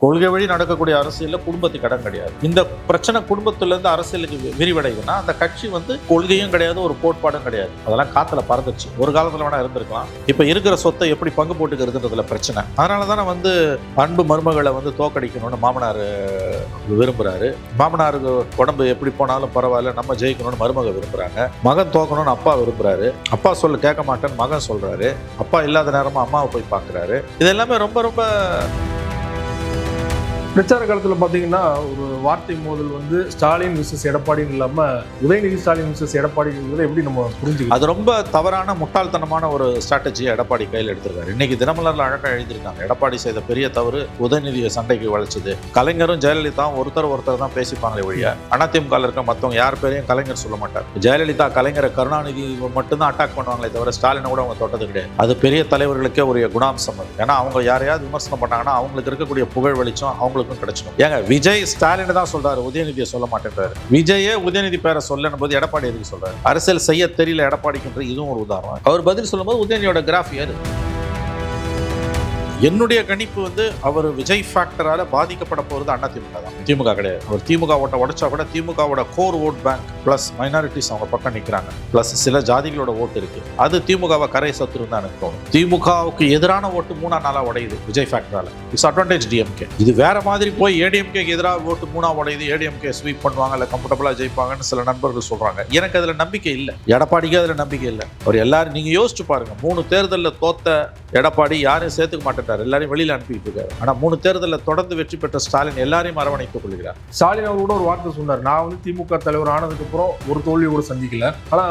கொள்கை வழி நடக்கக்கூடிய அரசியல்ல குடும்பத்துக்கு இடம் கிடையாது. இந்த பிரச்சனை குடும்பத்துல இருந்து அரசியலுக்கு விரிவடையுதுன்னா அந்த கட்சி கொள்கையும் கிடையாது, ஒரு கோட்பாடும் கிடையாது. அதெல்லாம் காத்துல பறந்துச்சு. ஒரு காலத்துல வேணா இருந்திருக்கலாம். இப்ப இருக்கிற சொத்தை எப்படி பங்கு போட்டுக்கிறதுன்றதுல பிரச்சனை. அதனாலதான் அன்பு மருமகளை தோக்கடிக்கணும்னு மாமனார் விரும்புறாரு. மாமனாருக்கு உடம்பு எப்படி போனாலும் பரவாயில்ல, நம்ம ஜெயிக்கணும்னு மருமக விரும்புறாங்க. மகன் தோக்கணும்னு அப்பா விரும்புறாரு. அப்பா சொல்ல கேட்க மாட்டேன்னு மகன் சொல்றாரு. அப்பா இல்லாத நேரமா அம்மாவை போய் பாக்குறாரு. இது எல்லாமே ரொம்ப ரொம்ப பிரச்சார காலத்தில் பார்த்தீங்கன்னா ஒரு வார்த்தை மோதல் ஸ்டாலின் விசஸ் எடப்பாடின்னு இல்லாமல் உதயநிதி ஸ்டாலின் விசஸ் எடப்பாடிங்கிறத எப்படி நம்ம புரிஞ்சுக்கலாம்? அது ரொம்ப தவறான முட்டாள்தனமான ஒரு ஸ்ட்ராட்டஜியை எடப்பாடி கையில் எடுத்திருக்காரு. இன்னைக்கு தினமலர்ல அழகாக எழுதியிருக்காங்க. எடப்பாடி செய்த பெரிய தவறு உதயநிதியை சண்டைக்கு வளைச்சது. கலைஞரும் ஜெயலலிதாவும் ஒருத்தர் தான் பேசிப்பாங்களே ஒழிய அதிமுக இருக்க மற்றவங்க யார் பேரையும் கலைஞர் சொல்ல மாட்டார். ஜெயலலிதா கலைஞரை கருணாநிதி மட்டும்தான் அட்டாக் பண்ணுவாங்களே தவிர ஸ்டாலினை கூட அவங்க தொட்டது கிடையாது. அது பெரிய தலைவர்களுக்கே ஒரு குணாம்சம் அது. ஏன்னா அவங்க யாரையாவது விமர்சனம் பண்ணாங்கன்னா அவங்களுக்கு இருக்கக்கூடிய புகழ் வெளிச்சம் அவங்களுக்கு கிடைச்சிடும். ஏங்க விஜய் ஸ்டாலின் தான் சொல்றாரு, உதயநிதியை சொல்ல மாட்டேன்றாரு. விஜயே உதயநிதி பேரை சொல்லணும் போது எடப்பாடி எதுக்கு சொல்றாரு? அரசியல் செய்ய தெரியல எடப்பாடிக்குன்ற இதுவும் ஒரு உதாரணம். அவர் பதில் சொல்லும் போது உதயநிதியோட கிராஃப் ஏறு. என்னுடைய கணிப்பு அவர் விஜய் ஃபேக்டரால பாதிக்கப்பட போறது அதிமுக தான், திமுக கிடையாது. அவர் திமுக ஓட்ட உடைச்சா கூட திமுகவோட core vote bank plus minorities அவங்க பக்கம் நிற்கிறாங்க, பிளஸ் சில ஜாதிகளோட ஓட்டு இருக்கு. அது திமுகவை கரை சத்துரு தான் எனக்கு தோணும். திமுகவுக்கு எதிரான ஓட்டு 3 உடையுது விஜய் ஃபேக்டரால. It's advantage DMK. இது வேற மாதிரி போய் ஏடிஎம்கேக்கு எதிராக ஓட்டு 3 உடையுது, ஏடிஎம்கே ஸ்வீப் பண்ணுவாங்க, இல்லை கம்ஃபர்டபுளா ஜெயிப்பாங்கன்னு சில நண்பர்கள் சொல்றாங்க. எனக்கு அதுல நம்பிக்கை இல்லை. எடப்பாடிக்கு அதுல நம்பிக்கை இல்லை. அவர் எல்லாரும் நீங்க யோசிச்சு பாருங்க, 3 தேர்தலில் தோத்த எடப்பாடி யாரையும் சேர்த்துக்க மாட்டேன், எல்லாரையும் வெளியில அனுப்பிட்டு இருக்காரு. ஆனா 3 தேர்தலில் தொடர்ந்து வெற்றி பெற்ற ஸ்டாலின் எல்லாரையும் அரவணைத்துக் கொள்கிறார். ஸ்டாலின் அவர் கூட ஒரு வார்த்தை சொன்னார், நான் திமுக தலைவர் ஆனதுக்கு அப்புறம் ஒரு தோல்வி கூட சந்திக்கல. ஆனா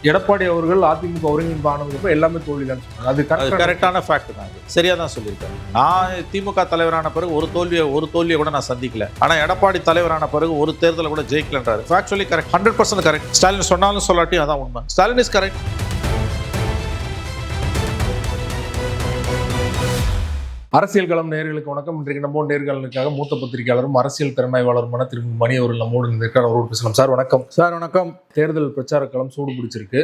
எடப்பாடி அவர்கள் அதிமுக ஒருங்கிணைப்பு ஆனதுக்கு அப்புறம் எல்லாமே தோல்வி தான் சொன்னார். அது கரெக்டான ஃபேக்ட் தான். சரியா தான் சொல்லியிருக்காரு. நான் திமுக தலைவரான பிறகு ஒரு தோல்வியை கூட நான் சந்திக்கல. ஆனா எடப்பாடி தலைவரான பிறகு ஒரு தேர்தலை கூட ஜெயிக்கலன்றாரு. Factually correct, 100% correct. ஸ்டாலின் சொன்னாலும் சொல்லாட்டியும் அதான் உண்மை. Stalin is correct. அரசியல் களம் நேயர்களுக்கு வணக்கம். இன்றைக்கு நம்ம நேர்காணலுக்காக மூத்த பத்திரிகையாளரும் அரசியல் திறனாய்வாளருமான திரு மணி அவர்கள் நம்மோடு இருக்கிறார். அவரோடு பேசலாம். சார் வணக்கம். சார் வணக்கம். தேர்தல் பிரச்சார களம் சூடு பிடிச்சிருக்கு.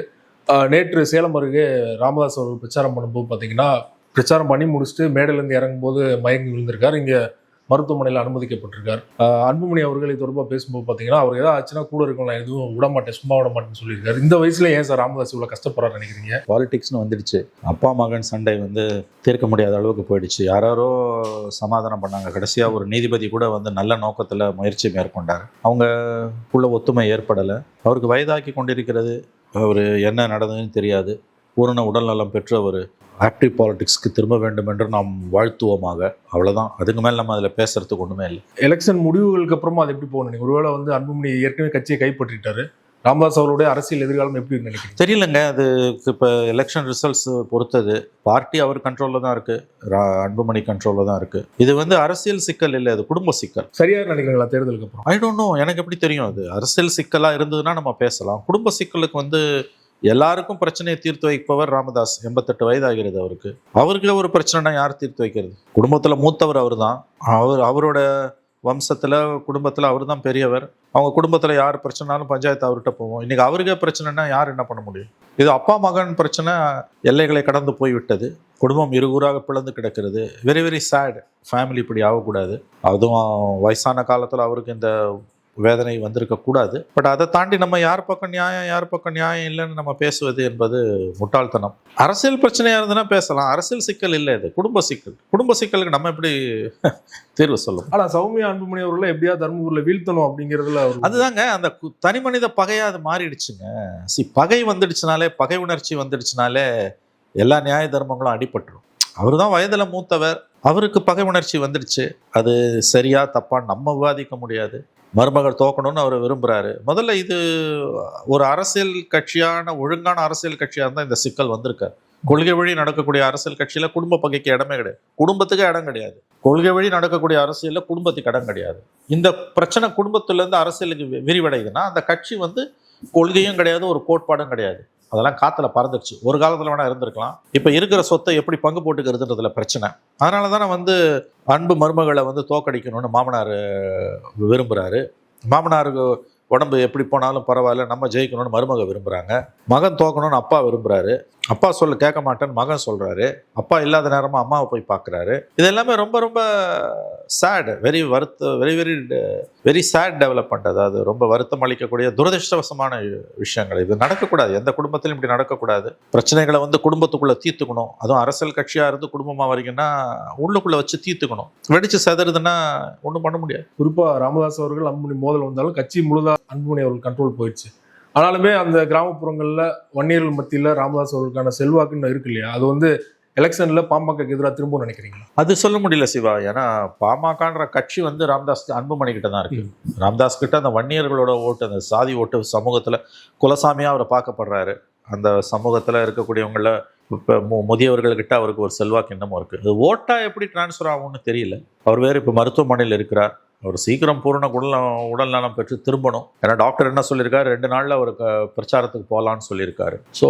நேற்று சேலம் அருகே ராமதாஸ் அவர்கள் பிரச்சாரம் பண்ணும்போது பார்த்தீங்கன்னா, பிரச்சாரம் பண்ணி முடிச்சுட்டு மேடையிலேருந்து இறங்கும்போது மயங்கி விழுந்திருக்கார். இங்கே மருத்துவமனையில் அனுமதிக்கப்பட்டிருக்கார். அன்புமணி அவர்கள் இது தொடர்பாக பேசும்போது பார்த்தீங்கன்னா, அவர் ஏதாவது ஆச்சுன்னா கூட இருக்கலாம், எதுவும் விட மாட்டேன், சும்மா விட மாட்டேன்னு சொல்லியிருக்காரு. இந்த வயசுல ஏன் சார் ராமதாஸ் இவ்வளோ கஷ்டப்படுறாரு நினைக்கிறீங்க? பாலிடிக்ஸ்னு வந்துடுச்சு. அப்பா மகன் சண்டை தீர்க்க முடியாத அளவுக்கு போயிடுச்சு. யாரோ சமாதானம் பண்ணாங்க. கடைசியாக ஒரு நீதிபதி கூட நல்ல நோக்கத்தில் முயற்சி மேற்கொண்டார். அவங்களுக்குள்ள ஒத்துமை ஏற்படலை. அவருக்கு வயதாக்கி கொண்டிருக்கிறது. அவர் என்ன நடந்ததுன்னு தெரியாது. பூரண உடல்நலம் பெற்று அவர் ஆக்டிவ் பாலிடிக்ஸ்க்கு திரும்ப வேண்டும் என்று நாம் வாழ்த்துவோமாக. அவ்வளோதான். அதுக்கு மேலே நம்ம அதில் பேசுறதுக்கு ஒன்றுமே இல்லை. எலெக்ஷன் முடிவுகளுக்கு அப்புறமா அது எப்படி போகணும்? ஒருவேளை அன்புமணி ஏற்கனவே கட்சியை கைப்பற்றிட்டாரு. ராமதாஸ் அவருடைய அரசியல் எதிர்காலம் எப்படி நினைக்கிறீங்க? தெரியலங்க. அது இப்போ எலெக்ஷன் ரிசல்ட்ஸ் பொறுத்தது. பார்ட்டி அவர் கண்ட்ரோலில் தான் இருக்கு, அன்புமணி கண்ட்ரோலில் தான் இருக்கு. இது அரசியல் சிக்கல் இல்லை, அது குடும்ப சிக்கல். சரியா நினைக்கிறீங்களா தேர்தலுக்கு அப்புறம்? ஐ டோன்ட் நோ, எனக்கு எப்படி தெரியும்? அது அரசியல் சிக்கலாக இருந்ததுன்னா நம்ம பேசலாம். குடும்ப சிக்கலுக்கு எல்லாருக்கும் பிரச்சனையை தீர்த்து வைப்பவர் ராமதாஸ். 88 வயதாகிறது அவருக்கு ஒரு பிரச்சனைனா யார் தீர்த்து வைக்கிறது? குடும்பத்துல மூத்தவர் அவர் தான். அவரோட வம்சத்துல குடும்பத்துல அவர் தான் பெரியவர். அவங்க குடும்பத்துல யார் பிரச்சனைனாலும் பஞ்சாயத்து அவர்கிட்ட போவோம். இன்னைக்கு அவருக்கே பிரச்சனைனா யார் என்ன பண்ண முடியும்? இது அப்பா மகன் பிரச்சனை எல்லைகளை கடந்து போய்விட்டது. குடும்பம் இருகூறாக பிளந்து கிடக்கிறது. Very very chat. ஃபேமிலி இப்படி ஆகக்கூடாது. அதுவும் வயசான காலத்துல அவருக்கு இந்த வேதனை வந்திருக்க கூடாது. பட் அதை தாண்டி நம்ம யார் பக்கம் நியாயம் இல்லைன்னு நம்ம பேசுவது என்பது முட்டாள்தனம். அரசியல் பிரச்சனையா இருந்ததுன்னா பேசலாம். அரசியல் சிக்கல் இல்லை, இது குடும்ப சிக்கல். குடும்ப சிக்கலுக்கு நம்ம எப்படி தீர்வு சொல்லும்? ஆனா சௌமியா அன்புமணி அவர்களை எப்படியா தர்மபுரியில் வீழ்த்தணும் அப்படிங்கிறதுல அதுதாங்க அந்த தனி மனித பகையா அது மாறிடுச்சுங்க. பகை வந்துடுச்சுனாலே, பகை உணர்ச்சி வந்துடுச்சுனாலே எல்லா நியாய தர்மங்களும் அடிபட்டுரும். அவர் தான் வயதுல மூத்தவர். அவருக்கு பகை உணர்ச்சி வந்துடுச்சு. அது சரியா தப்பா நம்ம விவாதிக்க முடியாது. மருமகள் தோக்கணும்னு அவர் விரும்புகிறாரு. முதல்ல இது ஒரு அரசியல் கட்சியான ஒழுங்கான அரசியல் கட்சியாக இருந்தால் இந்த சிக்கல் வந்திருக்காரு. கொள்கை வழி நடக்கக்கூடிய அரசியல் கட்சியில் குடும்ப பகைக்கு இடமே கிடையாது. குடும்பத்துக்கு இடம் கிடையாது. கொள்கை வழி நடக்கக்கூடிய அரசியலில் குடும்பத்துக்கு இடம் கிடையாது. இந்த பிரச்சனை குடும்பத்திலேருந்து அரசியலுக்கு விரிவடையுதுன்னா அந்த கட்சி கொள்கையும் கிடையாது, ஒரு கோட்பாடும் கிடையாது. அதெல்லாம் காத்துல பறந்துடுச்சு. ஒரு காலத்துல வேணா இருந்திருக்கலாம். இப்ப இருக்கிற சொத்தை எப்படி பங்கு போட்டுக்கிறதுன்றதுல பிரச்சனை. அதனாலதான் அன்பு மருமகளை தோக்கடிக்கணும்னு மாமனார் விரும்புறாரு. மாமனாருக்கு உடம்பு எப்படி போனாலும் பரவாயில்ல, நம்ம ஜெயிக்கணும்னு மருமக விரும்புகிறாங்க. மகன் தோக்கணும்னு அப்பா விரும்புகிறாரு. அப்பா சொல்ல கேட்க மாட்டேன்னு மகன் சொல்கிறாரு. அப்பா இல்லாத நேரமாக அம்மாவை போய் பார்க்குறாரு. இது எல்லாமே ரொம்ப ரொம்ப sad, very very sad development. அதாவது ரொம்ப வருத்தம் அளிக்கக்கூடிய துரதிருஷ்டவசமான விஷயங்கள். இது நடக்கக்கூடாது, எந்த குடும்பத்திலும் இப்படி நடக்கக்கூடாது. பிரச்சனைகளை வந்து குடும்பத்துக்குள்ளே தீர்த்துக்கணும். அதுவும் அரசியல் கட்சியாக இருந்து குடும்பமாக வரீங்கன்னா உள்ளுக்குள்ளே வச்சு தீர்த்துக்கணும். வெடிச்சு செதறுதுன்னா ஒன்றும் பண்ண முடியாது. குறிப்பாக ராமதாஸ் அவர்கள் அன்புமணி மோதல் வந்தாலும் கட்சி முழுதாக அன்புமணி அவர்கள் கண்ட்ரோல் போயிடுச்சு. ஆனாலுமே அந்த கிராமப்புறங்களில் வன்னியர்கள் மத்தியில் ராமதாஸ் அவர்களுக்கான செல்வாக்குன்னு இருக்கு இல்லையா, அது வந்து எலெக்ஷனில் பாமகக்கு எதிராக திரும்ப நினைக்கிறீங்களா? அது சொல்ல முடியல சிவா. ஏன்னா பாமகன்ற கட்சி வந்து ராமதாஸ் அன்புமணி கிட்ட தான் இருக்கு. ராமதாஸ் கிட்ட அந்த வன்னியர்களோட ஓட்டு, அந்த சாதி ஓட்டு சமூகத்தில் குலசாமியாக அவரை பார்க்கப்படுறாரு. அந்த சமூகத்தில் இருக்கக்கூடியவங்கள இப்போ முதியவர்கள்கிட்ட அவருக்கு ஒரு செல்வாக்கு இன்னமும் இருக்குது. அது ஓட்டாக எப்படி டிரான்ஸ்ஃபர் ஆகும்னு தெரியல. அவர் வேறு இப்போ மருத்துவமனையில் இருக்கிறார். அவர் சீக்கிரம் பூரண உடல் நலம் பெற்று திரும்பணும். ஏன்னா டாக்டர் என்ன சொல்லியிருக்காரு, 2 நாளில் அவருக்கு பிரச்சாரத்துக்கு போகலான்னு சொல்லியிருக்காரு. ஸோ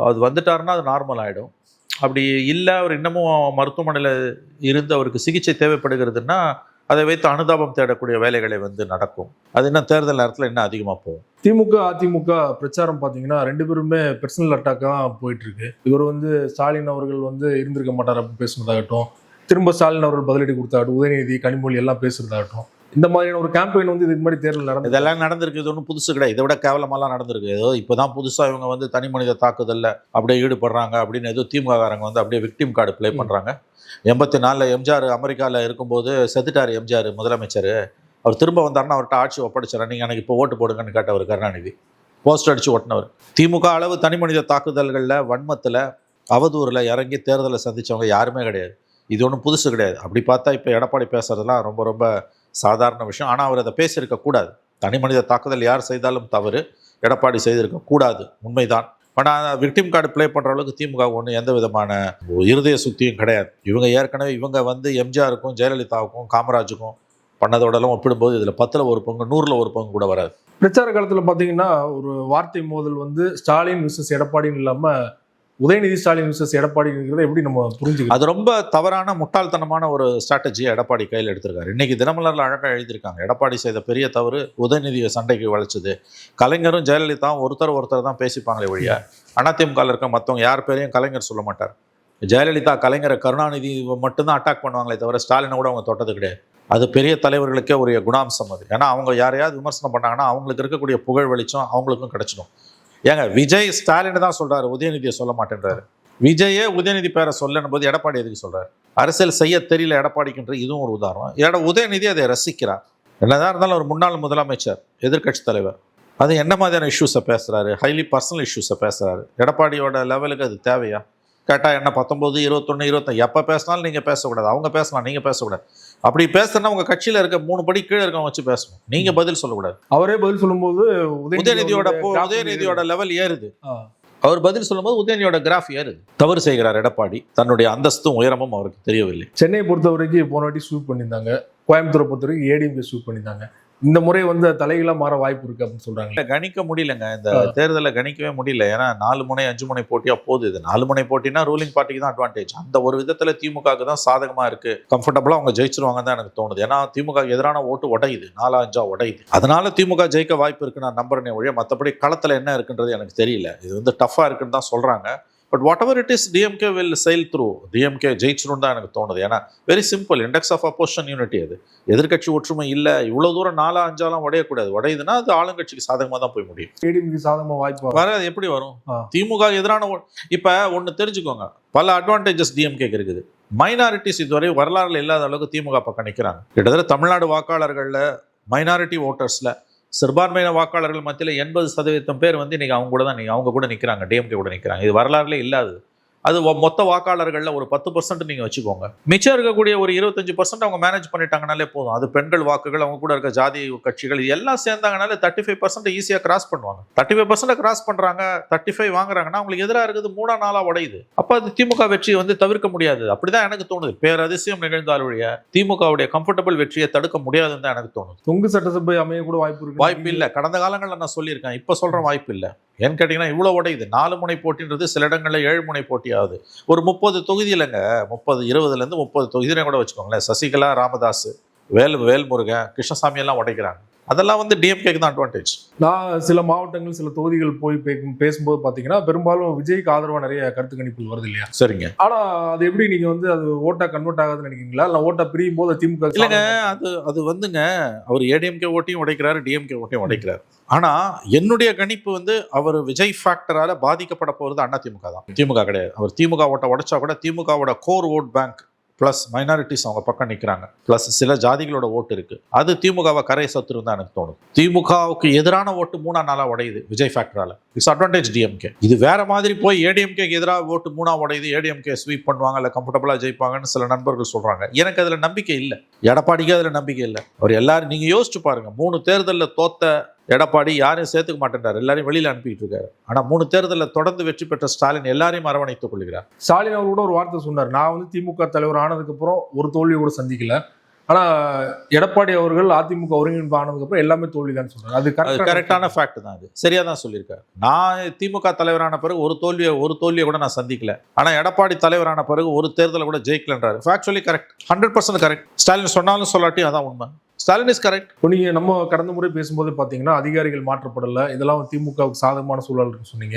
அது வந்துட்டாருன்னா அது நார்மல் ஆகிடும். அப்படி இல்லை, அவர் இன்னமும் மருத்துவமனையில் இருந்து அவருக்கு சிகிச்சை தேவைப்படுகிறதுனா அதை வைத்து அனுதாபம் தேடக்கூடிய வேலைகளை வந்து நடக்கும். அது இன்னும் தேர்தல் நேரத்தில் இன்னும் அதிகமாக போகும். திமுக அதிமுக பிரச்சாரம் பார்த்தீங்கன்னா 2 பேருமே பர்சனல் அட்டாக்காக தான் போயிட்டு இருக்கு. இவர் வந்து ஸ்டாலின் அவர்கள் வந்து இருந்திருக்க மாட்டார் அப்படின்னு பேசுனதாகட்டும், திரும்ப ஸ்டாலின் அவர்கள் பதிலடி கொடுத்தாகட்டும், உதயநிதி கனிமொழி எல்லாம் பேசுறதாகட்டும், இந்த மாதிரியான ஒரு கேம்பெயின் வந்து இதுக்கு மாதிரி தேர்தல் நடந்து இதெல்லாம் நடந்திருக்கு. இது ஒன்றும் புதுசு கிடையாது. இதை விட கேவலமெல்லாம் நடந்திருக்கு. ஏதோ இப்போதான் புதுசாக இவங்க வந்து தனி மனித தாக்குதலில் அப்படியே ஈடுபடுறாங்க அப்படின்னு ஏதோ திமுககாரங்க வந்து அப்படியே விக்டிம் கார்டு ப்ளே பண்ணுறாங்க. 84 எம்ஜிஆர் அமெரிக்காவில் இருக்கும்போது செத்துட்டார் எம்ஜிஆர் முதலமைச்சர். அவர் திரும்ப வந்தாருன்னா அவர்கிட்ட ஆட்சி ஒப்படைச்சார். நீங்கள் எனக்கு இப்போ ஓட்டு போடுங்கன்னு கேட்டவர் கருணாநிதி. போஸ்டர் அடித்து ஓட்டினவர். திமுக அளவு தனி மனித தாக்குதல்களில், வன்மத்தில், அவதூறில் இறங்கி தேர்தலை சந்தித்தவங்க யாருமே கிடையாது. இது ஒன்றும் புதுசு கிடையாது. அப்படி பார்த்தா இப்போ எடப்பாடி பேசுறதுலாம் ரொம்ப ரொம்ப சாதாரண விஷயம். ஆனால் அவர் அதை பேசியிருக்கக்கூடாது. தனி மனித தாக்குதல் யார் செய்தாலும் தவறு, எடப்பாடி செய்திருக்கக்கூடாது, உண்மைதான். ஆனால் விக்டிம் கார்டு ப்ளே பண்ணுற அளவுக்கு திமுக ஒன்று எந்த விதமான இருதய சுத்தியும் கிடையாது. இவங்க ஏற்கனவே இவங்க வந்து எம்ஜிஆருக்கும் ஜெயலலிதாவுக்கும் காமராஜுக்கும் பண்ணதோடலாம் ஒப்பிடும்போது இதில் 10ல் 1 பங்கு 100ல் 1 பங்கு கூட வராது. பிரச்சார காலத்தில் பார்த்தீங்கன்னா ஒரு வார்த்தை மோதல் வந்து ஸ்டாலின் விசஸ் எடப்பாடின்னு இல்லாமல் உதயநிதி ஸ்டாலின் விசஸ் எடப்பாடிங்கிறத எப்படி நம்ம புரிஞ்சுக்கலாம்? அது ரொம்ப தவறான முட்டாள்தனமான ஒரு ஸ்ட்ராட்டஜியை எடப்பாடி கையில் எடுத்திருக்காரு. இன்னைக்கு தினமலரில் அழகாக எழுதியிருக்காங்க. எடப்பாடி செய்த பெரிய தவறு உதயநிதியை சண்டைக்கு வளைச்சது. கலைஞரும் ஜெயலலிதாவும் ஒருத்தர் தான் பேசிப்பாங்களே ஒழிய அதிமுகவில் இருக்க மற்றவங்க யார் பேரையும் கலைஞர் சொல்ல மாட்டார். ஜெயலலிதா கலைஞரை கருணாநிதி மட்டும்தான் அட்டாக் பண்ணுவாங்களே தவிர ஸ்டாலினை கூட அவங்க தொட்டது கிடையாது. அது பெரிய தலைவர்களுக்கே உரிய குணாம்சம் அது. ஏன்னா அவங்க யாரையாவது விமர்சனம் பண்ணாங்கன்னா அவங்களுக்கு இருக்கக்கூடிய புகழ் வெளிச்சம் அவங்களுக்கும் கிடைச்சிடும். ஏங்க விஜய் ஸ்டாலின் தான் சொல்றாரு, உதயநிதியை சொல்ல மாட்டேன்றாரு. விஜயே உதயநிதி பேரை சொல்லணும் போது எடப்பாடி எதுக்கு சொல்றாரு? அரசியல் செய்ய தெரியல எடப்பாடிக்குன்ற இதுவும் ஒரு உதாரணம். உதயநிதி அதை ரசிக்கிறார். என்னதான் இருந்தாலும் ஒரு முன்னாள் முதலமைச்சர், எதிர்கட்சி தலைவர், அது என்ன மாதிரியான இஷ்யூஸை பேசுறாரு? ஹைலி பர்சனல் இஷ்யூஸை பேசுறாரு. எடப்பாடியோட லெவலுக்கு அது தேவையா? கேட்டால் என்ன 19, 21, 25 எப்போ பேசினாலும் நீங்கள் பேசக்கூடாது. அவங்க பேசலாம், நீங்கள் பேசக்கூடாது. அப்படி பேசுனா உங்கள் கட்சியில் இருக்க 3 படி கீழே இருக்கவங்க வச்சு பேசணும். நீங்கள் பதில் சொல்லக்கூடாது. அவரே பதில் சொல்லும்போது உதயநிதியோட லெவல் ஏறுது. அவர் பதில் சொல்லும்போது உதயநிதியோட கிராஃப் ஏறுது. தவறு செய்கிறார் எடப்பாடி. தன்னுடைய அந்தஸ்தும் உயரமும் அவருக்கு தெரியவில்லை. சென்னையை பொறுத்த வரைக்கும் போன வாட்டி ஸ்வீப் பண்ணியிருந்தாங்க, கோயம்புத்தூரை பொறுத்த வரைக்கும் ஏடிஎம்கே ஸ்வீப் பண்ணியிருந்தாங்க. இந்த முறை வந்து தலைகளாக மாற வாய்ப்பு இருக்கு அப்படின்னு சொல்றாங்க. கணிக்க முடியலங்க, இந்த தேர்தலை கணிக்கவே முடியல. ஏன்னா 4 முனை 5 முனை போட்டியா போகுது. இது 4 முனை போட்டினா ரூலிங் பார்ட்டிக்கு தான் அட்வான்டேஜ். அந்த ஒரு விதத்துல திமுகவுக்கு தான் சாதகமா இருக்கு. கம்ஃபர்டபுளா அவங்க ஜெயிச்சிருவாங்க தான் எனக்கு தோணுது. ஏன்னா திமுக எதிரான ஓட்டு உடையுது, 4-5 உடையுது. அதனால திமுக ஜெயிக்க வாய்ப்பு இருக்கு நான் நம்புறேனே ஒழிய மற்றபடி களத்துல என்ன இருக்குன்றது எனக்கு தெரியல. இது வந்து டஃபா இருக்குன்னு தான் சொல்றாங்க. But whatever it is, DMK will sail through. DMK ஜெயிச்சிரும் தான் எனக்கு தோணுது. ஏன்னா very simple, index of opposition unity. அது எதிர்கட்சி ஒற்றுமை இல்லை. இவ்வளோ தூரம் 4-5 உடையக்கூடாது. உடையுதுன்னா அது ஆளுங்கட்சிக்கு சாதகமாக தான் போய் முடியும். ஏடிஎம்கே சாதகமாக வாய்ப்பு வராது. எப்படி வரும்? திமுக எதிரான இப்போ ஒன்று தெரிஞ்சுக்கோங்க, பல அட்வான்டேஜஸ் டிஎம்கேக்கு இருக்குது. மைனாரிட்டிஸ் இதுவரை வரலாறுல இல்லாத அளவுக்கு திமுக பக்கம் நிற்கிறாங்க. கிட்டத்தட்ட தமிழ்நாடு வாக்காளர்களில் மைனாரிட்டி ஓட்டர்ஸில் சிறுபான்மையின வாக்காளர்கள் மத்தியில் 80% பேர் வந்து இன்னைக்கு அவங்க கூட நிற்கிறாங்க, டிஎம்கே கூட நிற்கிறாங்க. இது வரலாறுல இல்லாது. அது மொத்த வாக்காளர்களில் ஒரு 10% நீங்கள் வச்சுக்கோங்க. மிச்சம் இருக்கக்கூடிய ஒரு 25% அவங்க மேனேஜ் பண்ணிட்டாங்கனாலே போதும். அது பெண்கள் வாக்குகள், அவங்க கூட இருக்க ஜாதி கட்சிகள், இது எல்லாம் சேர்ந்தாங்கனாலே 35% ஈஸியாக கிராஸ் பண்ணுவாங்க. 35% கிராஸ் பண்ணுறாங்க, 35 வாங்குறாங்கன்னா அவங்களுக்கு எதிராக இருக்குது 3-4 உடையுது. அப்போ அது திமுக வெற்றியை வந்து தவிர்க்க முடியாது. அப்படிதான் எனக்கு தோணுது. பேரதிசயம் நிகழ்ந்தால் ஒழிய திமுகவுடைய கம்ஃபர்டபுள் வெற்றியை தடுக்க முடியாதுன்னு தான் எனக்கு தோணுது. தொங்கு சட்டசபை அமைய கூட வாய்ப்பு இல்லை. கடந்த காலங்களில் நான் சொல்லியிருக்கேன், இப்போ சொல்கிறேன் வாய்ப்பு இல்லை. ஏன்னு கேட்டிங்கன்னா இவ்வளோ உடையுது. 4 முனை போட்டின்றது சில இடங்களில் 7 முனை போட்டியாகுது. ஒரு 30 தொகுதி இல்லைங்க, 20-30 தொகுதியில கூட வச்சுக்கோங்களேன். சசிகலா, ராமதாஸ், வேல்முருகன், கிருஷ்ணசாமி எல்லாம் உடைக்கிறாங்க. அதெல்லாம் வந்து டிஎம்கேக்கு தான் அட்வான்டேஜ். நான் சில மாவட்டங்கள் சில தொகுதிகள் போய் பேசும்போது பாத்தீங்கன்னா பெரும்பாலும் விஜய்க்கு ஆதரவா நிறைய கருத்து கணிப்புகள் வருது இல்லையா? சரிங்க. ஆனா அது எப்படி நீங்க வந்து அது ஓட்டா கன்வெர்ட் ஆகாதுன்னு நினைக்கிறீங்களா? இல்ல ஓட்டா பிரியும் போது திமுக இல்லைங்க, அது வந்துங்க அவர் ஏடிஎம்கே ஓட்டையும் உடைக்கிறாரு, டிஎம்கே ஓட்டையும் உடைக்கிறாரு. ஆனா என்னுடைய கணிப்பு வந்து அவர் விஜய் ஃபேக்டரால பாதிக்கப்பட போறது அதிமுக தான், திமுக கிடையாது. அவர் திமுக ஓட்டை உடைச்சா கூட திமுகவோட core vote bank plus minorities அவங்க பக்கம் நிற்கிறாங்க, பிளஸ் சில ஜாதிகளோட ஓட்டு இருக்கு, அது திமுகவை கரை சத்துரு தான் எனக்கு தோணுது. திமுகவுக்கு எதிரான ஓட்டு 3 உடையுது விஜய் ஃபேக்டரால. It's advantage DMK. இது வேற மாதிரி போய் ஏடிஎம்கேக்கு எதிராக ஓட்டு 3 உடையுது, ஏடிஎம்கே ஸ்வீப் பண்ணுவாங்க இல்லை கம்ஃபர்டபுளா ஜெயிப்பாங்கன்னு சில நண்பர்கள் சொல்றாங்க. எனக்கு அதுல நம்பிக்கை இல்லை, எடப்பாடிக்கு அதுல நம்பிக்கை இல்லை. அவர் எல்லாரும் நீங்க யோசிச்சு பாருங்க, 3 தேர்தலில் தோத்த எடப்பாடி யாரையும் சேர்த்துக்க மாட்டேன்றார், எல்லாரையும் வெளியில அனுப்பிட்டு இருக்காரு. ஆனா 3 தேர்தலில் தொடர்ந்து வெற்றி பெற்ற ஸ்டாலின் எல்லாரையும் அரவணைத்துக் கொள்கிறார். ஸ்டாலின் அவர் கூட ஒரு வார்த்தை சொன்னார், நான் வந்து திமுக தலைவர் ஆனதுக்கு அப்புறம் ஒரு தோல்வியை கூட சந்திக்கல, ஆனா எடப்பாடி அவர்கள் அதிமுக ஒருங்கிணைப்பு ஆனதுக்கு அப்புறம் எல்லாமே தோல்விதான் சொல்றாரு. அது கரெக்டான ஃபேக்ட் தான், அது சரியா தான் சொல்லியிருக்காரு. நான் திமுக தலைவரான பிறகு ஒரு தோல்வியை கூட நான் சந்திக்கல, ஆனா எடப்பாடி தலைவரான பிறகு ஒரு தேர்தலை கூட ஜெயிக்கலன்றாரு. Factually correct, 100% correct. ஸ்டாலின் சொன்னாலும் சொல்லாட்டி அதான் உண்மை. Stalin is correct. இப்போ நீங்க நம்ம கடந்த முறை பேசும்போது பாத்தீங்கன்னா அதிகாரிகள் மாற்றப்படல, இதெல்லாம் திமுகவுக்கு சாதகமான சூழல் இருக்குன்னு சொன்னீங்க.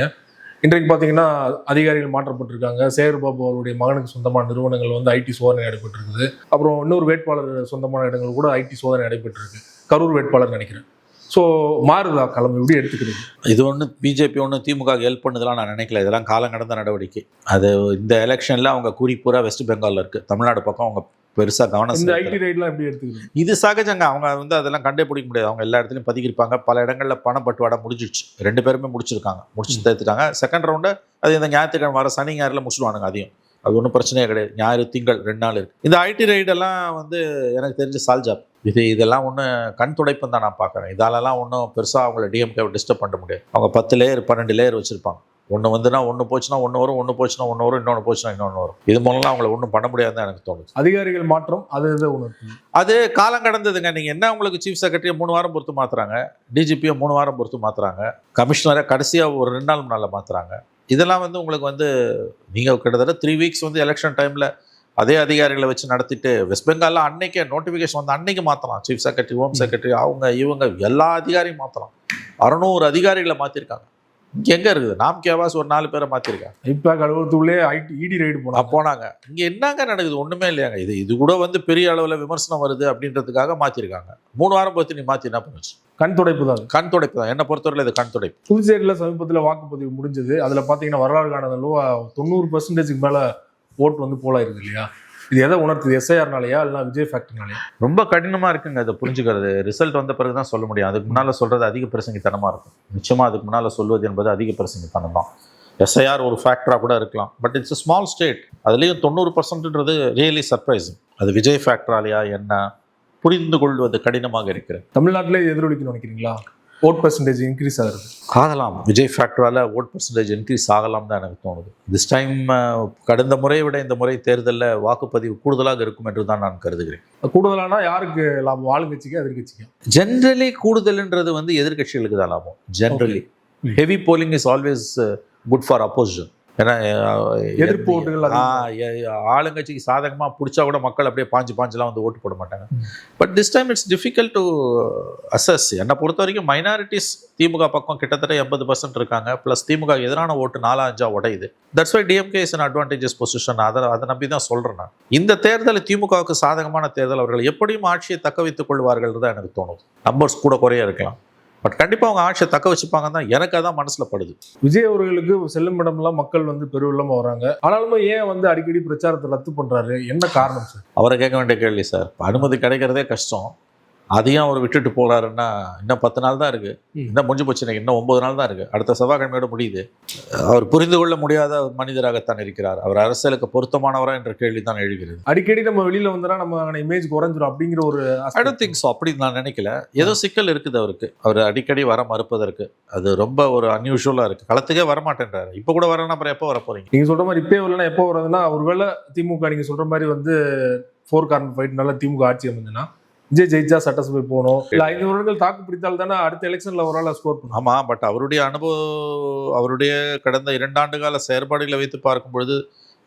இன்றைக்கு பாத்தீங்கன்னா அதிகாரிகள் மாற்றப்பட்டிருக்காங்க. சேகர்பாபு அவருடைய மகனுக்கு சொந்தமான நிறுவனங்கள் வந்து ஐடி சோதனை நடைபெற்றிருக்குது. அப்புறம் இன்னொரு வேட்பாளர் சொந்தமான இடங்கள் கூட ஐடி சோதனை நடைபெற்றிருக்கு. கரூர் வேட்பாளர் நினைக்கிறேன். ஸோ மாறுதா கிளம்பி எப்படி எடுத்துக்கிறது? இது ஒன்று பிஜேபி ஒன்று திமுக ஹெல்ப் பண்ணுதெல்லாம் நான் நினைக்கல. இதெல்லாம் காலம் கடந்த நடவடிக்கை. அது இந்த எலெக்ஷனில் அவங்க குறிப்பூரா வெஸ்ட் பெங்காலில் இருக்குது, தமிழ்நாடு பக்கம் அவங்க பெருசாக கவனம். இந்த ஐடி ரைட்லாம் எப்படி எடுத்துக்கிறது? இது சகஜங்க. அவங்க வந்து அதெல்லாம் கண்டே பிடிக்க முடியாது. அவங்க எல்லா இடத்துலையும் பதுக்கியிருப்பாங்க. பல இடங்களில் பணப்பட்டுவாடா முடிஞ்சிடுச்சு. 2 பேருமே முடிச்சிருக்காங்க, முடிச்சு தேர்த்துட்டாங்க. செகண்ட் ரவுண்டு அது இந்த ஞாயிற்றுக்கிழமை வர சனி ஞாயிறில் முடிச்சுடுவானுங்க. அதையும் அது ஒன்றும் பிரச்சனையே கிடையாது. ஞாயிறு திங்கள் 2 நாள் இருக்குது. இந்த ஐடி ரைடெல்லாம் வந்து எனக்கு தெரிஞ்சு சால்ஜாப். இதெல்லாம் ஒன்று கண் துடைப்புன்னு தான் நான் பார்க்குறேன். இதாலெல்லாம் ஒன்றும் பெருசாக அவங்கள டிஎம்கேவை டிஸ்டர்ப் பண்ண முடியாது. அவங்க 10 லேயர் 12 லேயர் வச்சுருப்பாங்க. ஒன்று வந்துன்னா ஒன்று போச்சுன்னா ஒன்று வரும், ஒன்று போச்சுன்னா ஒன்று வரும், இன்னொன்று போச்சுன்னா இன்னொன்று வரும். இது மூலம்லாம் அவங்கள ஒன்றும் பண்ண முடியாதுன்னு எனக்கு தோணுது. அதிகாரிகள் மாற்றம் அது ஒன்று, அது காலம் கடந்ததுங்க. நீங்கள் என்ன உங்களுக்கு சீஃப் செக்ரட்டரியை 3 வாரம் பொறுத்து மாற்றுறாங்க, டிஜிபியை 3 வாரம் பொறுத்து மாற்றுறாங்க, கமிஷனரை கடைசியாக ஒரு 2 நாள் முன்னால் மாற்றுறாங்க. இதெல்லாம் வந்து உங்களுக்கு வந்து நீங்கள் கிட்டத்தட்ட 3 வீக்ஸ் வந்து எலெக்ஷன் டைமில் அதே அதிகாரிகளை வச்சு நடத்திட்டு வெஸ்ட் பெங்காலில் அன்னைக்கே நோட்டிஃபிகேஷன் வந்து அன்னைக்கு மாற்றலாம். சீஃப் செக்ரட்டரி, ஹோம் செக்ரட்டரி, இவங்க எல்லா அதிகாரியும் மாற்றலாம். 600 அதிகாரிகளை மாற்றிருக்காங்க. இங்கே எங்கே இருக்குது? நாம் கேவாஸ் ஒரு 4 பேரை மாற்றிருக்காங்க. இப்போ கழுவத்துக்குள்ளே இடி ரைடு போனாங்க. இங்கே என்னங்க நடக்குது? ஒன்றுமே இல்லையாங்க. இது கூட வந்து பெரிய அளவில் விமர்சனம் வருது அப்படின்றதுக்காக மாற்றிருக்காங்க. 3 வாரம் பொறுத்து நீ மாற்றி என்ன பண்ணுச்சு? கண் துடைப்பு தான். கண் துடைப்பு தான் என்னை பொறுத்தவரையில். இது கண் துடைப்பு. புதுச்சேரியில் சமீபத்தில் வாக்குப்பதிவு முடிஞ்சது. அதில் பார்த்தீங்கன்னா வரலாறு காணதில் 90% மேலே ஓட்டு வந்து போலாயிருது இல்லையா? இது எதை உணர்த்துது? எஸ்ஐஆர்னாலையா இல்லை விஜய் ஃபேக்டர்னாலையா? ரொம்ப கடினமாக இருக்குங்க இதை புரிஞ்சுக்கிறது. ரிசல்ட் வந்த பிறகு தான் சொல்ல முடியும். அதுக்கு முன்னால் சொல்கிறது அதிக பிரசங்கித்தனமாக இருக்கும். நிச்சயமாக அதுக்கு முன்னால் சொல்வது என்பது அதிக பிரசங்கித்தனம் தான். எஸ்ஐஆர் ஒரு ஃபேக்டராக கூட இருக்கலாம், but it's a small state. அதுலேயும் 90%ன்றது ரியலி சர்ப்ரைசிங். அது விஜய் ஃபேக்டராலையா என்ன புரிந்து கொள்வது கடினமாக இருக்கிறது. தமிழ்நாட்டிலே எதிரொலிக்கணும்னு நினைக்கிறீங்களா? ஓட் பர்சன்டேஜ் இன்க்ரீஸ் ஆகுது. ஆகலாம், விஜய் ஃபேக்டரால் ஓட் பர்சன்டேஜ் இன்க்ரீஸ் ஆகலாம் தான் எனக்கு தோணுது. திஸ் டைம் கடந்த முறையை விட இந்த முறை தேர்தலில் வாக்குப்பதிவு கூடுதலாக இருக்கும் என்று தான் நான் கருதுகிறேன். கூடுதலானா யாருக்கு லாபம்? ஆளுங்கட்சிக்கு, எதிர்கட்சிக்கு? ஜென்ரலி கூடுதல்ன்றது வந்து எதிர்கட்சிகளுக்கு தான் லாபம். Generally heavy polling is always good for opposition. ஏன்னா எதிர்ப்பு ஓட்டுகள் ஆளுங்கட்சிக்கு சாதகமாக பிடிச்சா கூட மக்கள் அப்படியே பாஞ்சுலாம் வந்து ஓட்டு போட மாட்டாங்க. But this time it's difficult to assess. என்னை பொறுத்த வரைக்கும் மைனாரிட்டிஸ் திமுக பக்கம் கிட்டத்தட்ட 80% இருக்காங்க. ப்ளஸ் திமுக எதிரான ஓட்டு 4-5 உடையுது. That's why DMK is an advantageous position. அதை நம்பி தான் சொல்கிறேன் நான். இந்த தேர்தல் திமுகவுக்கு சாதகமான தேர்தல். அவர்கள் எப்படியும் ஆட்சியை தக்க வைத்துக் கொள்வார்கள் தான் எனக்கு தோணுது. நம்பர்ஸ் கூட குறைய இருக்கலாம், பட் கண்டிப்பாக அவங்க ஆட்சியை தக்க வச்சுப்பாங்க தான் எனக்கு அதான் மனசில் படுது. விஜய் அவர்களுக்கு செல்லும் இடம்லாம் மக்கள் வந்து பெருவெள்ளமாக வராங்க. ஆனாலுமே ஏன் வந்து அடிக்கடி பிரச்சாரத்தை ரத்து பண்ணுறாரு? என்ன காரணம் சார்? அவரை கேட்க வேண்டிய கேள்வி சார். அனுமதி கிடைக்கிறதே கஷ்டம். அதையும் அவர் விட்டுட்டு போகிறாருன்னா இன்னும் 10 நாள் தான் இருக்குது. இன்னும் முடிஞ்சு போச்சு. இன்னும் 9 நாள் தான் இருக்குது. அடுத்த செவ்வாய்க்கிழமையோட முடியுது. அவர் புரிந்து கொள்ள முடியாத மனிதராகத்தான் இருக்கிறார். அவர் அரசியலுக்கு பொருத்தமானவரா என்ற கேள்வி தான் எழுகிறது. அடிக்கடி நம்ம வெளியில் வந்தோம்னா நம்ம இமேஜ் குறைஞ்சிடும் அப்படிங்கிற ஒரு ஐ டோன்ட் திங்க் ஸோ. அப்படி நான் நினைக்கல. ஏதோ சிக்கல் இருக்குது அவருக்கு. அவர் அடிக்கடி வர மறுப்பதற்கு அது ரொம்ப ஒரு அன்யூஷுவலாக இருக்குது. களத்துக்கே வரமாட்டேன்றாரு. இப்போ கூட வரணும், அப்புறம் எப்போ வர போகிறீங்க? நீங்கள் சொல்கிற மாதிரி இப்போ வரலன்னா எப்போ வர்றதுன்னா, ஒருவேளை திமுக நீங்கள் சொல்கிற மாதிரி வந்து 4 கார்னர் ஃபைட் நல்லா திமுக ஆட்சி அமைஞ்சுன்னா விஜய் ஜெயிச்சா சட்டசபை போகணும். இல்லை 5 வருடங்கள் தாக்கு பிடித்தால் தானே அடுத்த எலெக்ஷனில் ஒரு ஆள் ஸ்கோர் பண்ணும். ஆமாம், பட் அவருடைய கடந்த 2 ஆண்டு கால செயற்பாடுகளை வைத்து பார்க்கும் பொழுது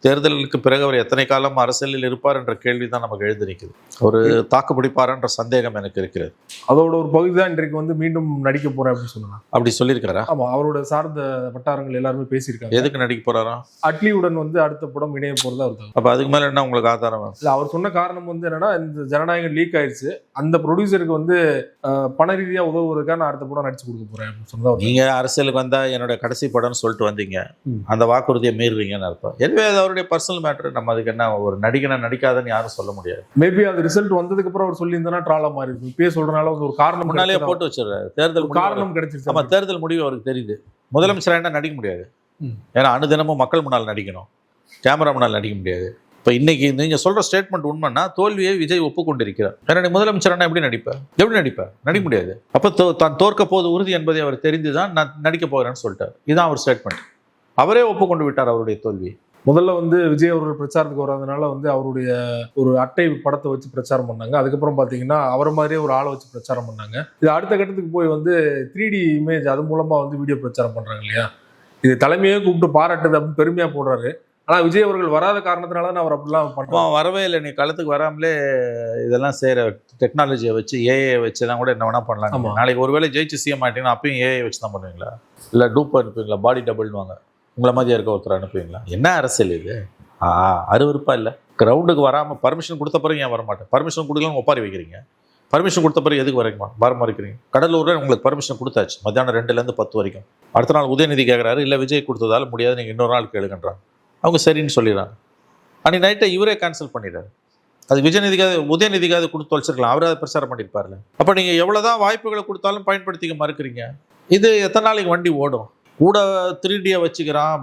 தேர்தலுக்கு பிறகு அவர் எத்தனை காலம் அரசியலில் இருப்பார் என்ற கேள்வி தான் நமக்கு எழுந்து நிற்குது. ஒரு தாக்கு பிடிப்பார் என்ற சந்தேகம் எனக்கு இருக்கிறது. அதோட ஒரு பகுதி தான் இன்றைக்கு வந்து மீண்டும் நடிக்க போறேன் அப்படின்னு சொல்லலாம். அப்படி சொல்லியிருக்காரா? ஆமா, அவரோட சார்ந்த வட்டாரங்கள் எல்லாருமே பேசியிருக்காங்க. எதுக்கு நடிக்க போறாரா? அட்லியுடன் வந்து அடுத்த படம் இணைய போறதா அவர். அப்ப அதுக்கு மேல என்ன உங்களுக்கு ஆதாரம்? இல்ல, அவர் சொன்ன காரணம் வந்து என்னன்னா, இந்த ஜனநாயகம் லீக் ஆயிடுச்சு, அந்த ப்ரொடியூசருக்கு வந்து பண ரீதியா உதவுறதுக்காக நான் அடுத்த படம் நடிச்சு கொடுக்க போறேன் அப்படின்னு சொன்னதா. நீங்க அரசியலுக்கு வந்தா என்னோட கடைசி படம்னு சொல்லிட்டு வந்தீங்க, அந்த வாக்குறுதியை மீறுவீங்கன்னு அர்த்தம். எனவே அது அவருடைய பர்சனல் மேட்டர். நம்ம அதுக்கு என்ன, ஒரு நடிகனை நடிக்காதன்னு யாரும் சொல்ல முடியாது. மேபி அது ரிசல்ட் வந்ததுக்கு அப்புறம் அவர் சொல்லி இருந்தா ட்ராலா மாறி இருக்கும். இப்பயே சொல்றதுனால ஒரு காரணம் முன்னாலேயே போட்டு வச்சிருக்காரு. தேர்தல் காரணம் கிடைச்சிருச்சு. ஆமா, தேர்தல் முடிவு அவருக்கு தெரியுது. முதலமைச்சரா என்ன நடிக்க முடியாது, ஏன்னா அனுதினமும் மக்கள் முன்னால் நடிக்கணும், கேமரா முன்னால் நடிக்க முடியாது. இப்போ இன்னைக்கு நீங்க சொல்ற ஸ்டேட்மெண்ட் உண்மைன்னா தோல்வியை விஜய் ஒப்புக்கொண்டிருக்கிறார். ஏன்னா முதலமைச்சரானா எப்படி நடிப்பேன், நடிக்க முடியாது. அப்போ தான் தோற்க போது உறுதி என்பதை அவர் தெரிந்துதான் நான் நடிக்க போகிறேன்னு சொல்லிட்டார். இதுதான் அவர் ஸ்டேட்மெண்ட். அவரே ஒப்புக்கொண்டு விட்டார் அவருடைய தோல்வி. முதல்ல வந்து விஜய் அவர்கள் பிரச்சாரத்துக்கு வர்றதுனால வந்து அவருடைய ஒரு அட்டை படத்தை வச்சு பிரச்சாரம் பண்ணாங்க. அதுக்கப்புறம் பார்த்தீங்கன்னா அவரை மாதிரியே ஒரு ஆளை வச்சு பிரச்சாரம் பண்ணாங்க. இது அடுத்த கட்டத்துக்கு போய் வந்து 3D இமேஜ் அது மூலமா வந்து வீடியோ பிரச்சாரம் பண்றாங்க இல்லையா. இது தலைமையே கூப்பிட்டு பாராட்டுது அப்படின்னு பெருமையா போடுறாரு. ஆனா விஜய் அவர்கள் வராத காரணத்தினால அவர் அப்படிலாம் பண்ணுவான். வரவே இல்லை. நீ களத்துக்கு வராமலே இதெல்லாம் செய்யற டெக்னாலஜியை வச்சு, ஏஐ வச்சுதான் கூட என்ன வேணா பண்ணலாம். நாளைக்கு ஒருவேளை ஜெயிச்சு செய்ய மாட்டீங்கன்னா அப்பயும் ஏஐ வச்சு தான் பண்ணுவீங்களா? இல்லை டூப் அனுப்புவீங்களா? பாடி டபுள்னுவாங்க, உங்களை மாதிரி இருக்க ஒருத்தர் அனுப்புவீங்களா? என்ன அரசியல் இது? அருவருப்பா இல்லை? கிரவுண்டுக்கு வராமல் பர்மிஷன் கொடுத்த பிறகு ஏன் வரமாட்டேன்? பர்மிஷன் கொடுக்கலாம் ஒப்பாரி வைக்கிறீங்க. பர்மிஷன் கொடுத்த பிறகு எதுக்கு வர மறுக்கிறீங்க? கடலூரில் உங்களுக்கு பர்மிஷன் கொடுத்தாச்சு, மத்தியானம் 2லேருந்து 10 வரைக்கும். அடுத்த நாள் உதயநிதி கேட்குறாரு, இல்லை விஜய் கொடுத்ததால முடியாது, நீங்கள் இன்னொரு நாள் கேளுங்கன்றாங்க. அவங்க சரின்னு சொல்லிடுறாங்க. அன்றைக்கி நைட்டை இவரே கேன்சல் பண்ணிடுறாரு. அது உதயநிதிக்காவது கொடுத்து தொலைச்சிருக்கலாம், அவராது பிரச்சாரம் பண்ணியிருப்பார்ல. அப்போ நீங்கள் எவ்வளோதான் வாய்ப்புகளை கொடுத்தாலும் பயன்படுத்திக்க மறுக்கிறீங்க. இது எத்தனை நாளைக்கு வண்டி ஓடும்? கூட 3Dயை வச்சுக்கிறான்,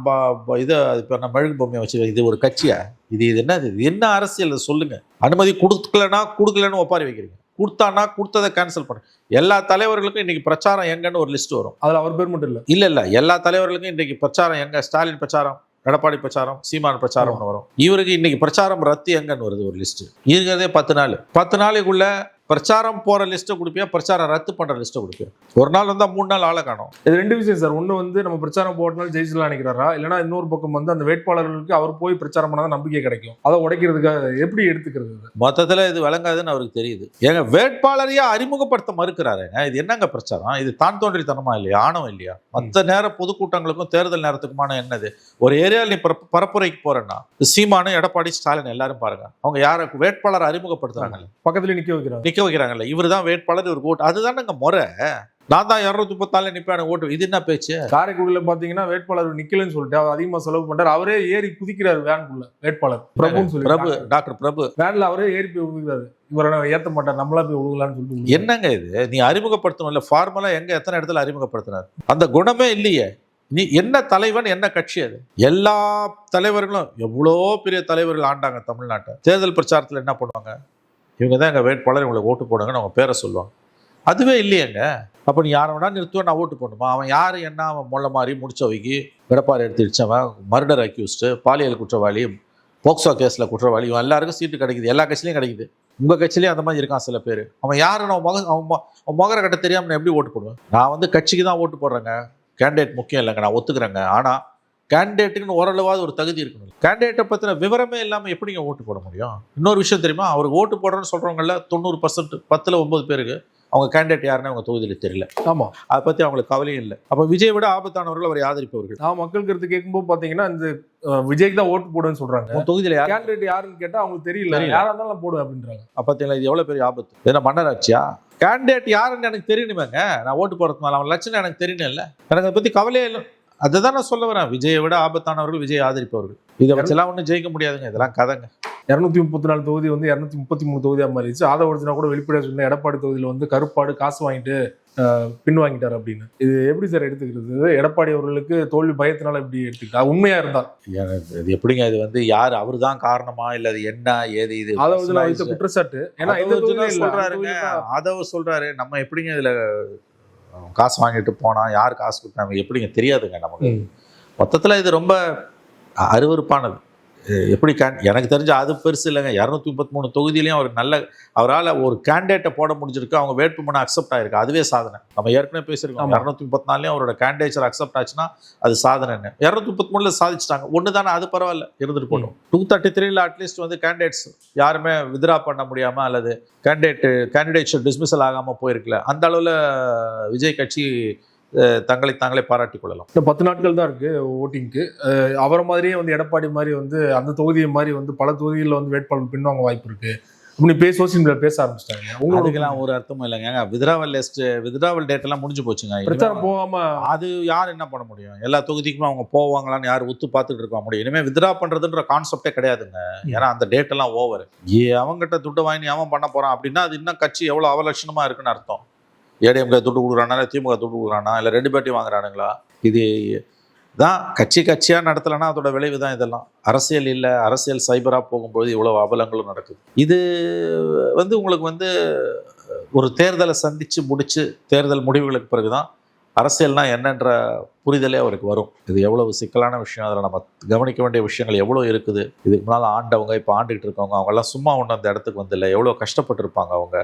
இதை இப்போ நான் மெழுகு பொம்மையை வச்சுக்கிறேன். இது ஒரு கட்சியா? இது என்னது? இது என்ன அரசியல் சொல்லுங்க? அனுமதி கொடுக்கலன்னு ஒப்பாரி வைக்கிறீங்க, கொடுத்தானா கொடுத்ததை கேன்சல் பண்ண. எல்லா தலைவர்களுக்கும் இன்னைக்கு பிரச்சாரம் எங்கன்னு ஒரு லிஸ்ட் வரும். அதில் அவர் பேர் மட்டும் இல்லை எல்லா தலைவர்களுக்கும் இன்னைக்கு பிரச்சாரம் எங்க? ஸ்டாலின் பிரச்சாரம், எடப்பாடி பிரச்சாரம், சீமான் பிரச்சாரம்னு வரும். இவருக்கு இன்னைக்கு பிரச்சாரம் ரத்து எங்கன்னு வருது ஒரு லிஸ்ட். இருக்கிறதே 10 நாளைக்குள்ள பிரச்சாரம் போற லிஸ்ட்டை கொடுப்பியா, பிரச்சாரம் ரத்து பண்ற லிஸ்ட்டை கொடுப்பியா? ஒரு நாள் வந்தா 3 நாள் ஆளை காணும். இது 2 விஷயம் சார். ஒண்ணு வந்து நம்ம பிரச்சாரம் போட்டனால ஜெயிச்சலாம் நினைக்கிறாரா, இல்லைன்னா இன்னொரு பக்கம் வந்து அந்த வேட்பாளர்களுக்கு அவர் போய் பிரச்சாரம் பண்ணாதான் நம்பிக்கை கிடைக்கும். அதை உடைக்கிறதுக்காக எப்படி எடுத்துக்கிறது? மொத்தத்துல இது விளங்காதுன்னு அவருக்கு தெரியுது. ஏங்க வேட்பாளரையா அறிமுகப்படுத்த மறுக்கிறாருங்க. இது என்னங்க பிரச்சாரம்? இது தான் தோன்றித்தனமா இல்லையா, ஆணவம் இல்லையா? மற்ற நேர பொதுக்கூட்டங்களுக்கும் தேர்தல் நேரத்துக்குமான என்னது? ஒரு ஏரியாவில் நீ பரப்புரைக்கு போறேன்னா சீமானு, எடப்பாடி, ஸ்டாலின் எல்லாரும் பாருங்க, அவங்க யார வேட்பாளர் அறிமுகப்படுத்துறாங்க, பக்கத்துல நிக்க வைக்கிறாங்கல்ல, இவர் தான் வேட்பாளர், இவர் ஓட்டு. அதுதானங்க முறை. நான் தான் 234 நிப்பேன் ஓட்டு. இது என்ன பேச்சு? காரைக்குடியில பாத்தீங்கன்னா வேட்பாளர் நிக்கலன்னு சொல்லிட்டு அவர் அதிகமா செலவு பண்றாரு. அவரே ஏறி குதிக்கிறாரு வேனுக்குள்ள. வேட்பாளர் பிரபுன்னு சொல்லி, டாக்டர் பிரபு வேன்ல அவரே ஏறி போய் விழுகிறாரு. இவரை ஏத்த மாட்டார், நம்மளா போய் விழுகலான்னு சொல்லிட்டு. என்னங்க இது? நீ அறிமுகப்படுத்தணும் இல்ல, ஃபார்மலா எங்க எத்தனை இடத்துல அறிமுகப்படுத்தினார்? அந்த குணமே இல்லையே. நீ என்ன தலைவன், என்ன கட்சி? அது எல்லா தலைவர்களும் எவ்வளோ பெரிய தலைவர்கள் ஆண்டாங்க தமிழ்நாட்டை. தேர்தல் பிரச்சாரத்தில் என்ன பண்ணுவாங்க? இவங்க தான் எங்கள் வேட்பாளர், இவங்களுக்கு ஓட்டு போடுங்கன்னு அவங்க பேரை சொல்லுவாங்க. அதுவே இல்லையேங்க. அப்போ நீ யாரை வேணா நிறுத்துவ, நான் ஓட்டு போடணுமா? அவன் யார் என்ன? அவன் முள்ள மாதிரி முடிச்சவைக்கு எடப்பாடி எடுத்துடுச்சவன், மர்டர் அக்யூஸ்டு, பாலியல் குற்றவாளி, போக்சோ கேஸில் குற்றவாளி, இவன் எல்லாருக்கும் சீட்டு கிடைக்குது. எல்லா கட்சியிலையும் கிடைக்குது. உங்கள் கட்சியிலையும் அந்த மாதிரி இருக்கான் சில பேர். அவன் யாருன்னு அவன் முகர கட்ட தெரியாமல் நான் எப்படி ஓட்டு போடுவேன்? நான் வந்து கட்சிக்கு தான் ஓட்டு போடுறேங்க, கேண்டிடேட் முக்கியம் இல்லைங்க, நான் ஒத்துக்கிறேங்க. ஆனால் கேண்டிடேட்டுக்குன்னு ஓரளவாவது ஒரு தகுதி இருக்கணும். கேண்டிடேட்டை பற்றின விவரமே இல்லாமல் எப்படிங்க ஓட்டு போட முடியும்? இன்னொரு விஷயம் தெரியுமா? அவருக்கு ஓட்டு போடுறேன்னு சொல்கிறவங்கள 90%, 10ல் 9 பேருக்கு அவங்க கேண்டிடேட் யாருன்னு அவங்க தொகுதியில் தெரியல. ஆமாம், அதை பற்றி அவங்களுக்கு கவலையும் இல்லை. அப்போ விஜய் விட ஆபத்தானவர்கள் அவரை ஆதரிப்பவர்கள். மக்கள் கருத்து கேட்கும்போது பார்த்தீங்கன்னா இந்த விஜய்க்கு தான் ஓட்டு போடுன்னு சொல்கிறாங்க. தொகுதியில் கேண்டிடேட் யாருன்னு கேட்டால் அவங்களுக்கு தெரியல, யாராக இருந்தாலும் போடு அப்படின்றாங்க. பார்த்தீங்களா, இது எவ்வளோ பெரிய ஆபத்து? ஏன்னா மன்னராட்சியா? கேண்டிடேட் யாருன்னு எனக்கு தெரியணுமேங்க, நான் ஓட்டு போடுறதுனால அவன் லட்சணம் எனக்கு தெரியணும் இல்லை. எனக்கு அதை பற்றி கவலையே இல்லை. அதுதான் நான் சொல்ல வரேன். விஜயை விட ஆபத்தானவர்கள் விஜய் ஆதரிப்பவர்கள். இதை வச்செல்லாம் ஒன்றும் ஜெயிக்க முடியாதுங்க, இதெல்லாம் கதைங்க. 234 தொகுதி வந்து 233 தொகுதியாக மாறிடுச்சு. ஆதவர்ஜனா கூட வெளிப்படையாக சொன்ன எடப்பாடி தொகுதியில் வந்து கருப்பாடு காசு வாங்கிட்டு பின் வாங்கிட்டார் அப்படின்னு. இது எப்படி சார் எடுத்துக்கிறது? எடப்பாடி அவர்களுக்கு தோல்வி பயத்தினால எப்படி எடுத்துக்கிட்டா? உண்மையா இருந்தா இது எப்படிங்க? இது வந்து யார், அவர் தான் காரணமா இல்லை அது என்ன ஏது? இது ஆதவர்ஜனா வைத்த குற்றச்சாட்டு. ஏன்னா சொல்றாருங்க, ஆதவ் சொல்றாரு, நம்ம எப்படிங்க இதுல காசு வாங்கிட்டு போனா, யார் காசு கொடுத்தாங்க எப்படிங்க தெரியாதுங்க நமக்கு. மொத்தத்தில் இது ரொம்ப அருவருப்பானது. எப்படி எனக்கு தெரிஞ்ச அது பெருசு இல்லைங்க. 233 தொகுதியிலையும் அவர் அவரால் ஒரு கேண்டிடேட்டை போட முடிஞ்சிருக்கு, அவங்க வேட்புமனு அக்செப்ட் ஆயிருக்கு, அதுவே சாதனை. நம்ம ஏற்கனவே பேசியிருக்கோம், 234 அவரோட கேண்டிடேச்சர் அக்செப்ட் ஆச்சுன்னா அது சாதனைன்னு. 233 சாதிச்சிட்டாங்க, ஒன்று தானே, அது பரவாயில்ல, இருந்துட்டு போட்டோம். 233 அட்லீஸ்ட் வந்து கேண்டிடேட்ஸ் யாருமே வித்ரா பண்ண முடியாமல் அல்லது கேண்டிடேட்ஸ் டிஸ்மிசல் ஆகாமல் போயிருக்கல. அந்த அளவில் விஜய் கட்சி தங்களை தாங்களே பாராட்டிக் கொள்ளலாம். இந்த 10 நாட்கள் தான் இருக்கு ஓட்டிங்க்கு. அவரை மாதிரியே வந்து எடப்பாடி மாதிரி வந்து அந்த தொகுதியை மாதிரி வந்து பல தொகுதிகளில் வந்து வேட்பாளர் பின்வாங்க வாய்ப்பு இருக்கு அப்படி சோசியல் மீடியா பேச ஆரம்பிச்சிட்டாங்க. உங்களுக்கெல்லாம் ஒரு அர்த்தமும் இல்லைங்க. வித்ராவல் டேட் எல்லாம் முடிஞ்சு போச்சுங்க. பிரச்சாரம் போகாம அது யார் என்ன பண்ண முடியும்? எல்லா தொகுதிக்குமே அவங்க போவாங்களான்னு யார் ஒத்து பார்த்துட்டு இருக்க முடியும்? இனிமேல் வித்ரா பண்றதுன்ற கான்செப்டே கிடையாதுங்க. ஏன்னா அந்த டேட் எல்லாம் ஓவர். அவங்ககிட்ட துட்டு வாங்கி அவன் பண்ண போறான் அப்படின்னா அது இன்னும் கட்சி எவ்வளவு அவலட்சணமா இருக்குன்னு அர்த்தம். ஏடிஎம்கே துட்டு கொடுக்குறானா, இல்லை திமுக துட்டு கொடுக்குறானா, இல்லை ரெண்டு பேர்ட்டையும் வாங்குறானுங்களா? இது தான் கட்சியாக நடத்தலைன்னா அதோட விளைவு தான் இதெல்லாம். அரசியல் இல்லை, அரசியல் சைபராக போகும்போது இவ்வளோ அபலங்களும் நடக்குது. இது வந்து உங்களுக்கு வந்து ஒரு தேர்தலை சந்தித்து முடித்து தேர்தல் முடிவுகளுக்கு பிறகு தான் அரசியல்னா என்னன்ற புரிதலே அவருக்கு வரும். இது எவ்வளவு சிக்கலான விஷயம், அதில் நம்ம கவனிக்க வேண்டிய விஷயங்கள் எவ்வளோ இருக்குது. இதுக்கு முன்னால் ஆண்டவங்க, இப்போ ஆண்டுகிட்டு இருக்கவங்க, அவங்கெல்லாம் சும்மா ஒன்று அந்த இடத்துக்கு வந்தில்லை, எவ்வளோ கஷ்டப்பட்டுருப்பாங்க அவங்க.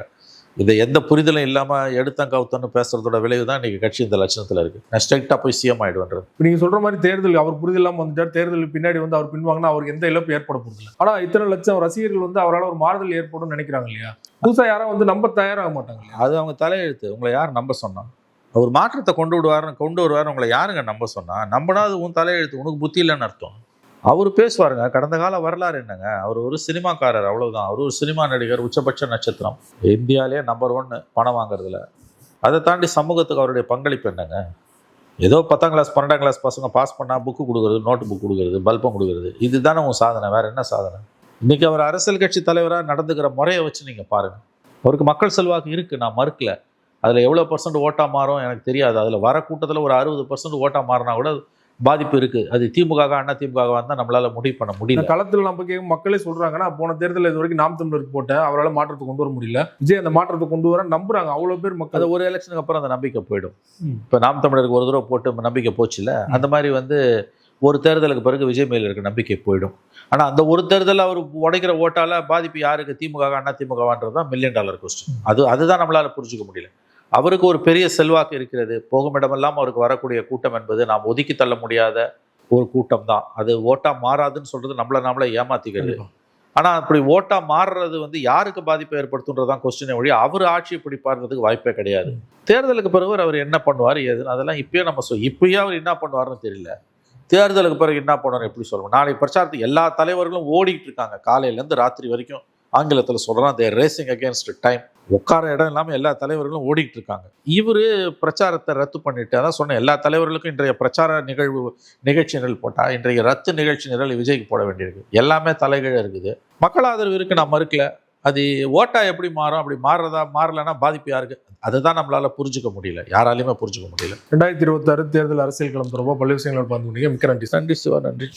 இதை எந்த புரிதலும் இல்லாமல் எடுத்தம் கவுத்தன்னு பேசுறதோட விளைவு தான் இன்னைக்கு கட்சி இந்த லட்சணத்தில் இருக்கு. நான் ஸ்ட்ரைக்டாக போய் சிஎம் ஆயிடுவேன்றது. நீங்க சொல்ற மாதிரி தேர்தல் அவர் புரிதல் இல்லாமல் வந்துட்டார், தேர்தலுக்கு பின்னாடி வந்து அவர் பின்வாங்கினா அவருக்கு எந்த இழப்பு ஏற்பட போகுது. ஆனால் இத்தனை லட்சம் ரசிகர்கள் வந்து அவரால் ஒரு மாறுதல் ஏற்படும் நினைக்கிறாங்க இல்லையா? புதுசாக யாரும் வந்து நம்ப தயாராக மாட்டாங்க. அது அவங்க தலையெழுத்து. உங்களை யார் நம்ப சொன்னா? ஒரு மாற்றத்தை கொண்டு வருவார் உங்களை யாருங்க நம்ப சொன்னா? நம்பினா அது உன் தலையெழுத்து, உனக்கு புத்தி இல்லைன்னு அர்த்தம். அவர் பேசுவாருங்க, கடந்த கால வரலாறு என்னங்க, அவர் ஒரு சினிமாக்காரர், அவ்வளவுதான். அவர் ஒரு சினிமா நடிகர், உச்சபட்ச நட்சத்திரம், இந்தியாவிலே நம்பர் 1 பணம் வாங்குறதுல. அதை தாண்டி சமூகத்துக்கு அவருடைய பங்களிப்பு என்னங்க? ஏதோ 10ஆம் கிளாஸ் 12ஆம் கிளாஸ் பசங்க பாஸ் பண்ணால் புக்கு கொடுக்குறது, நோட்டு புக் கொடுக்குறது, பல்பம் கொடுக்குறது, இதுதானே உன் சாதனை, வேற என்ன சாதனை? இன்னைக்கு அவர் அரசியல் கட்சி தலைவராக நடந்துக்கிற முறையை வச்சு நீங்கள் பாருங்கள். அவருக்கு மக்கள் செல்வாக்கு இருக்குது, நான் மறுக்கல. அதில் எவ்வளோ % ஓட்டாக மாறும் எனக்கு தெரியாது. அதில் வர கூட்டத்தில் ஒரு 60% ஓட்டாக மாறினா கூட பாதிப்பு இருக்கு. அது திமுக அண்ணா திமுக தான் நம்மளால முடிவு பண்ண முடியல. களத்தில் நம்ம கேட்கும் மக்களே சொல்றாங்கன்னா, போன தேர்தலில் இது வரைக்கும் நாம் தமிழருக்கு போட்டேன், அவரால் மாற்றத்தை கொண்டு வர முடியல, விஜய் அந்த மாற்றத்தை கொண்டு வர நம்புறாங்க அவ்வளவு பேர் மக்கள். அது ஒரு எலெக்ஷனுக்கு அப்புறம் அந்த நம்பிக்கை போயிடும். இப்போ நாம் தமிழருக்கு ஒரு தடவை போட்டு நம்பிக்கை போச்சுல, அந்த மாதிரி வந்து ஒரு தேர்தலுக்கு பிறகு விஜய் மேல இருக்க நம்பிக்கை போயிடும். ஆனால் அந்த ஒரு தேர்தலில் அவர் உடைக்கிற ஓட்டால பாதிப்பு யாருக்கு? திமுக அண்ணா திமுகன்றது தான் $1 மில்லியன் கொஸ்டின். அதுதான் நம்மளால புரிஞ்சுக்க முடியல. அவருக்கு ஒரு பெரிய செல்வாக்கு இருக்கிறது. போகும் இடமெல்லாம் அவருக்கு வரக்கூடிய கூட்டம் என்பது நாம் ஒதுக்கி தள்ள முடியாத ஒரு கூட்டம் தான். அது ஓட்டா மாறாதுன்னு சொல்றது நம்மளே ஏமாத்திக்கிறது. ஆனால் அப்படி ஓட்டா மாறுறது வந்து யாருக்கு பாதிப்பை ஏற்படுத்துன்றதான் கொஸ்டினை ஒழிய அவர் ஆட்சியை பிடிப்பாருன்றதுக்கு வாய்ப்பே கிடையாது. தேர்தலுக்கு பிறகு அவர் என்ன பண்ணுவார் ஏதுன்னு அதெல்லாம் இப்பயே நம்ம இப்பயே அவர் என்ன பண்ணுவார்னு தெரியல. தேர்தலுக்கு பிறகு என்ன பண்ணுவார் எப்படி சொல்லுவோம்? நாளைக்கு பிரச்சாரத்துக்கு எல்லா தலைவர்களும் ஓடிக்கிட்டு இருக்காங்க, காலையிலேருந்து ராத்திரி வரைக்கும். ஆங்கிலத்தில் சொல்கிறான், தேர் ரேசிங் அகேன்ஸ்ட் டைம். உட்கார இடம் இல்லாமல் எல்லா தலைவர்களும் ஓடிக்கிட்டு இருக்காங்க. இவர் பிரச்சாரத்தை ரத்து பண்ணிட்டு, அதான் சொன்ன எல்லா தலைவர்களுக்கும் இன்றைய பிரச்சார நிகழ்ச்சி நிரல் போட்டால் இன்றைய ரத்து நிகழ்ச்சி நிரல் விஜய்க்கு போட வேண்டியிருக்கு. எல்லாமே தலைகீழ இருக்குது. மக்கள் ஆதரவு இருக்குது, நான் மறுக்கல. அது ஓட்டா எப்படி மாறும்? அப்படி மாறலைன்னா பாதிப்பு யாருக்கு? அதுதான் நம்மளால புரிஞ்சுக்க முடியல, யாராலையுமே புரிஞ்சுக்க முடியல. 2026 தேர்தல் அரசியல் களம் தொடர்பாக பல விஷயங்கள் பார்த்து முடியும். மிக்க நன்றி. நன்றி சிவா, நன்றி.